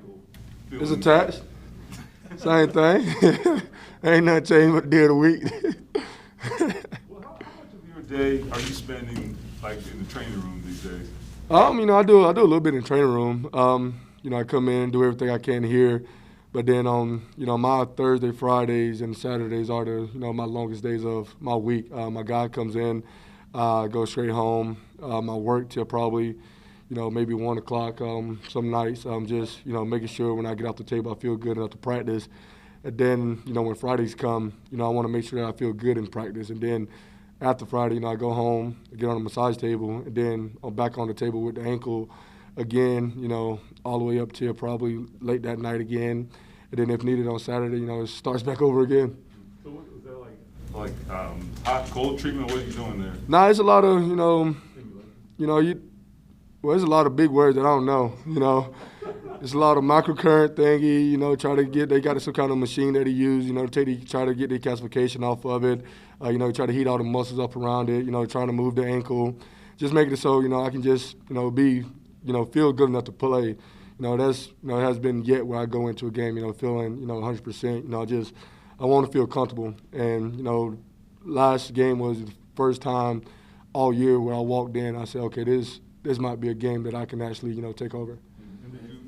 ankle? It's attached. Same thing. Ain't nothing changed but the day of the week. Well, how much of your day are you spending like in the training room these days? I do a little bit in the training room. I come in, do everything I can here, but then on, my Thursday, Fridays, and Saturdays are the, my longest days of my week. My guy comes in, go straight home. I work till probably, maybe 1 o'clock. Some nights, just, making sure when I get off the table, I feel good enough to practice. And then, when Fridays come, I want to make sure that I feel good in practice. And then after Friday, I go home, get on the massage table, and then I'm back on the table with the ankle again, all the way up till probably late that night again. And then if needed on Saturday, it starts back over again. So what is that like hot, cold treatment? What are you doing there? Nah, it's a lot of, there's a lot of big words that I don't know, It's a lot of microcurrent thingy, they got some kind of machine that he used, try to get the calcification off of it, try to heat all the muscles up around it, trying to move the ankle, just making it so, I can just, be, feel good enough to play. It has been yet where I go into a game, feeling, 100%, I want to feel comfortable. And, last game was the first time all year where I walked in, I said, okay, this might be a game that I can actually, take over.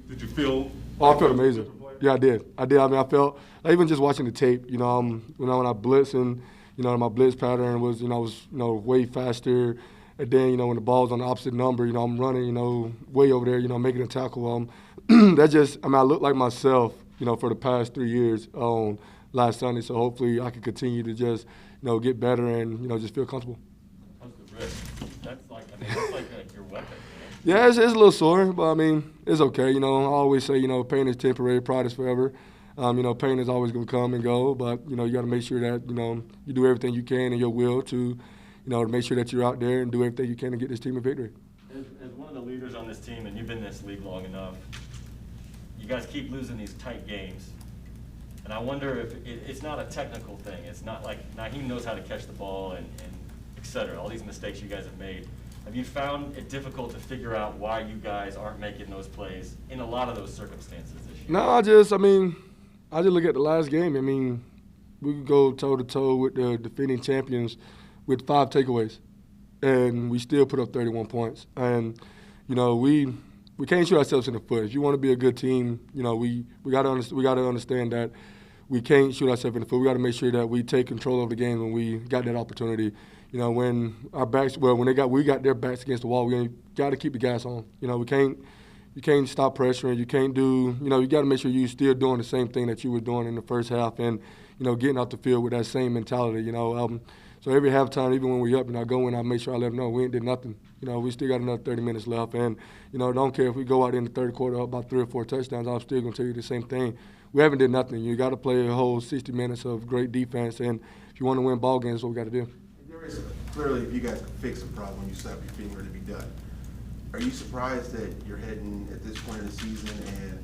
Did you feel? Oh, I felt amazing. Yeah, I did. I mean, I felt, even just watching the tape, when I blitz and, my blitz pattern was, was, way faster. And then, when the ball's on the opposite number, I'm running, way over there, making a tackle. That just, I look like myself, for the past 3 years on last Sunday. So hopefully I can continue to just, get better and, just feel comfortable. How's the wrist? That's like your weapon. Yeah, it's a little sore, but it's okay. I always say, pain is temporary, pride is forever. Pain is always going to come and go, but, you got to make sure that, you do everything you can in your will to, to make sure that you're out there and do everything you can to get this team a victory. As one of the leaders on this team, and you've been in this league long enough, you guys keep losing these tight games. And I wonder if it's not a technical thing. It's not like Naheem knows how to catch the ball and et cetera, all these mistakes you guys have made. Have you found it difficult to figure out why you guys aren't making those plays in a lot of those circumstances this year? No, I just look at the last game. We could go toe-to-toe with the defending champions with 5 takeaways, and we still put up 31 points. And, we can't shoot ourselves in the foot. If you want to be a good team, we got to understand that we can't shoot ourselves in the foot. We got to make sure that we take control of the game when we got that opportunity. When we got their backs against the wall, we got to keep the gas on. You can't stop pressuring. You can't do, you got to make sure you're still doing the same thing that you were doing in the first half and, getting out the field with that same mentality, So every halftime, even when we're up, I go in, I make sure I let them know we ain't did nothing. We still got another 30 minutes left. And, don't care if we go out in the third quarter up by 3 or 4 touchdowns, I'm still going to tell you the same thing. We haven't did nothing. You got to play a whole 60 minutes of great defense. And if you want to win ball games, that's what we got to do. Clearly, if you guys can fix a problem, you slap your finger to be done. Are you surprised that you're heading at this point of the season and,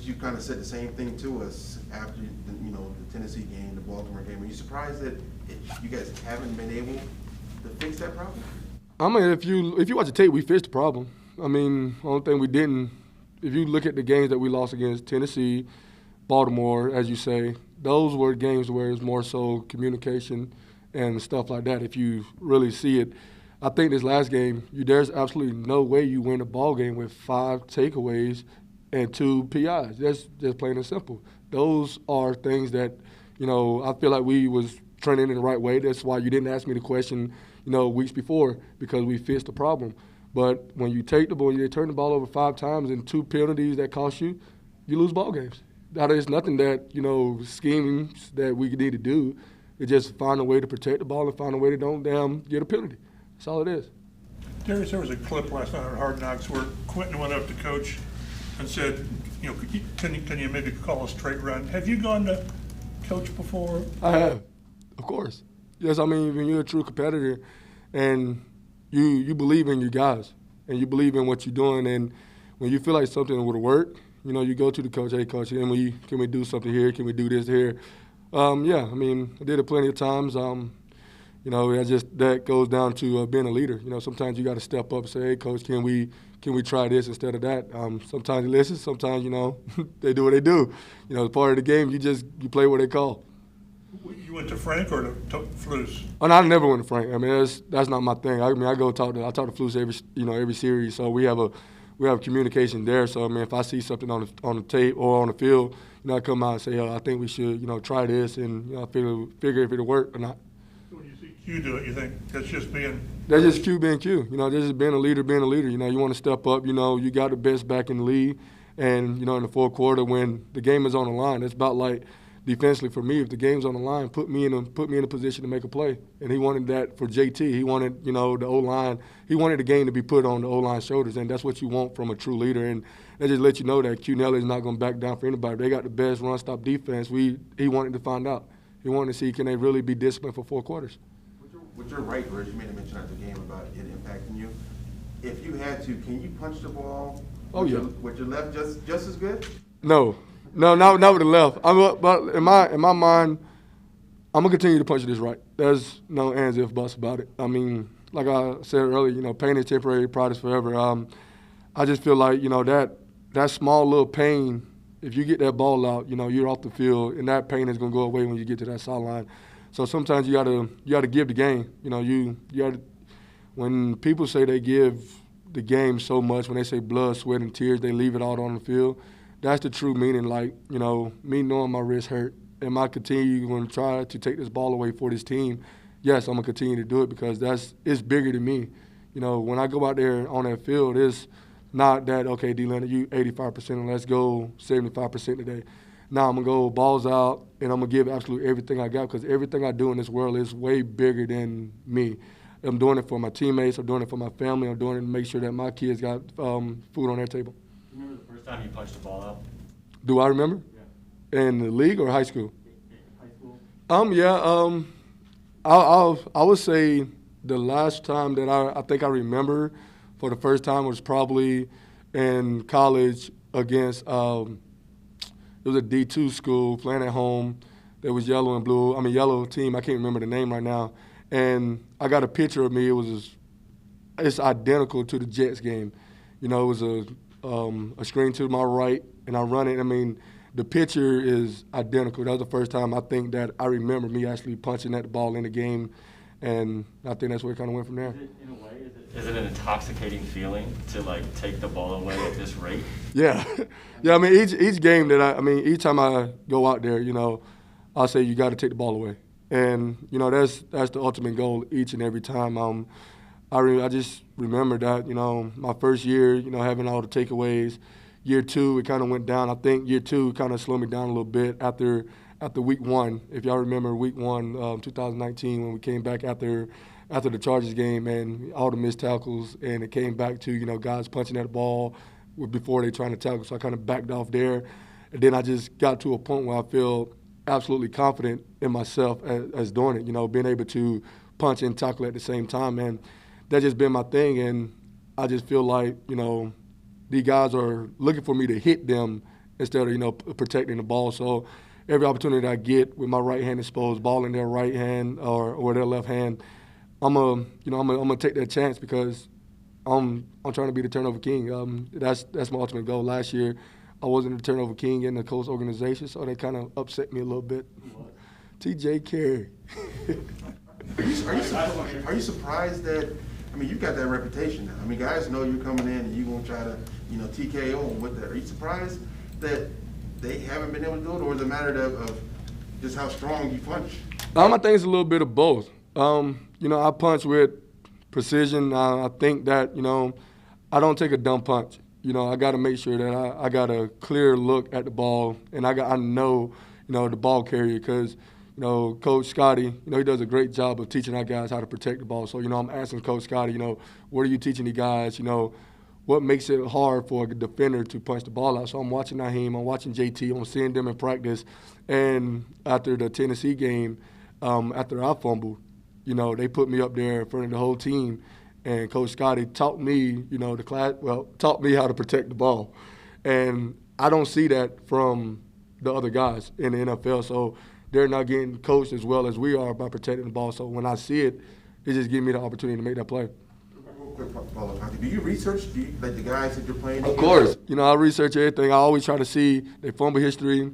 you kind of said the same thing to us after, the Tennessee game, the Baltimore game. Are you surprised that you guys haven't been able to fix that problem? If you watch the tape, we fixed the problem. Only thing we didn't, if you look at the games that we lost against Tennessee, Baltimore, as you say, those were games where it's more so communication and stuff like that. If you really see it, I think this last game, there's absolutely no way you win a ball game with 5 takeaways and 2 PIs. That's just plain and simple. Those are things that, I feel like we was trending in the right way. That's why you didn't ask me the question, weeks before, because we fixed the problem. But when you take the ball, you turn the ball over 5 times and 2 penalties that cost you, you lose ball games. That is nothing that, schemes that we need to do. It's just find a way to protect the ball and find a way to don't get a penalty. That's all it is. Darius, there was a clip last night on Hard Knocks where Quentin went up to coach and said, can you maybe call a straight run? Have you gone to coach before? I have, of course. Yes, when you're a true competitor and you believe in your guys and you believe in what you're doing, and when you feel like something would work, you go to the coach, hey, coach, can we do something here? Can we do this here? I did it plenty of times. That goes down to being a leader. Sometimes you got to step up and say, hey, coach, can we can we try this instead of that? Sometimes you listen, sometimes, they do what they do. As part of the game, you play what they call. You went to Frank or to Flus? Oh, no, I never went to Frank. I mean, that's not my thing. I go talk to Flus every series. So we have communication there. So I mean, if I see something on the tape or on the field, I come out and say, I think we should, try this, and I figure if it'll work or not. So when you see Q do it, you think that's just being? That's just Q being Q. That's just being a leader. You want to step up. You got the best back in the league, and in the fourth quarter when the game is on the line, it's about like. Defensively, for me, if the game's on the line, put me in a position to make a play. And he wanted that for JT. He wanted, the O-line. He wanted the game to be put on the O-line's shoulders, and that's what you want from a true leader. And that just let you know that Q Nelly is not going to back down for anybody. They got the best run-stop defense. He wanted to find out. He wanted to see, can they really be disciplined for 4 quarters. With your right wrist, you made a mention after the game about it impacting you. If you had to, can you punch the ball with your left just as good? No, not with the left. But in my mind, I'm gonna continue to punch this right. There's no ands if buts about it. I mean, like I said earlier, pain is temporary, pride is forever. I just feel like that small little pain. If you get that ball out, you're off the field, and that pain is gonna go away when you get to that sideline. So sometimes you gotta give the game. You gotta. When people say they give the game so much, when they say blood, sweat, and tears, they leave it all on the field. That's the true meaning, like, me knowing my wrist hurt. Am I going to try to take this ball away for this team? Yes, I'm going to continue to do it because it's bigger than me. When I go out there on that field, it's not that, okay, D. Leonard, you 85% and let's go 75% today. Now I'm going to go balls out, and I'm going to give absolutely everything I got because everything I do in this world is way bigger than me. I'm doing it for my teammates. I'm doing it for my family. I'm doing it to make sure that my kids got food on their table. Remember the first time you punched the ball out? Do I remember? Yeah. In the league or high school? High school. I would say the last time that I think I remember for the first time was probably in college against it was a D2 school playing at home. There was yellow and blue. I mean yellow team. I can't remember the name right now. And I got a picture of me. It's identical to the Jets game. It was a screen to my right, and I run it. I mean, the picture is identical. That was the first time I think that I remember me actually punching that ball in the game, and I think that's where it kind of went from there. In a way, is it an intoxicating feeling to take the ball away at this rate? Yeah, yeah. I mean, each game that each time I go out there, I'll say you got to take the ball away, and that's the ultimate goal each and every time. I just remember that, my first year, having all the takeaways. Year 2, it kind of went down. I think year 2 kind of slowed me down a little bit after week 1. If y'all remember week 1, 2019, when we came back after the Chargers game and all the missed tackles, and it came back to, guys punching at the ball before they trying to tackle. So I kind of backed off there. And then I just got to a point where I feel absolutely confident in myself as doing it, being able to punch and tackle at the same time. And that's just been my thing, and I just feel like, these guys are looking for me to hit them instead of, protecting the ball. So every opportunity that I get with my right hand exposed, ball in their right hand or their left hand, I'm gonna take that chance because I'm trying to be the turnover king. That's my ultimate goal. Last year, I wasn't the turnover king in the Colts organization, so that kind of upset me a little bit. T.J. Carey. Are you surprised that? I mean, you've got that reputation now. I mean, guys know you're coming in and you're going to try to, TKO them with that. Are you surprised that they haven't been able to do it, or is it a matter of just how strong you punch? I think it's a little bit of both. I punch with precision. I think that, I don't take a dumb punch. I got to make sure that I got a clear look at the ball, and I know, the ball carrier because, Coach Scotty, he does a great job of teaching our guys how to protect the ball. So, I'm asking Coach Scotty, what are you teaching the guys, what makes it hard for a defender to punch the ball out? So I'm watching Naheem, I'm watching JT, I'm seeing them in practice. And after the Tennessee game, after I fumbled, they put me up there in front of the whole team. And Coach Scotty taught me, taught me how to protect the ball. And I don't see that from the other guys in the NFL. So they're not getting coached as well as we are by protecting the ball. So when I see it, it just gives me the opportunity to make that play. quick follow-up, Conti. Do you research, like the guys that you're playing Of against? course. You know, I research everything. I always try to see their fumble history.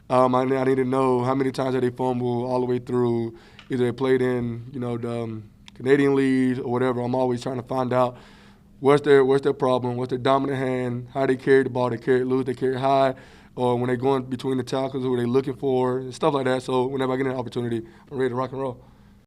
I need to know how many times have they fumbled all the way through. Either they played in, you know, the Canadian leagues or whatever. I'm always trying to find out what's their problem, what's their dominant hand, how they carry the ball, they carry it loose, they carry it high, or when they're going between the tackles, who are they looking for, and stuff like that. So whenever I get an opportunity, I'm ready to rock and roll.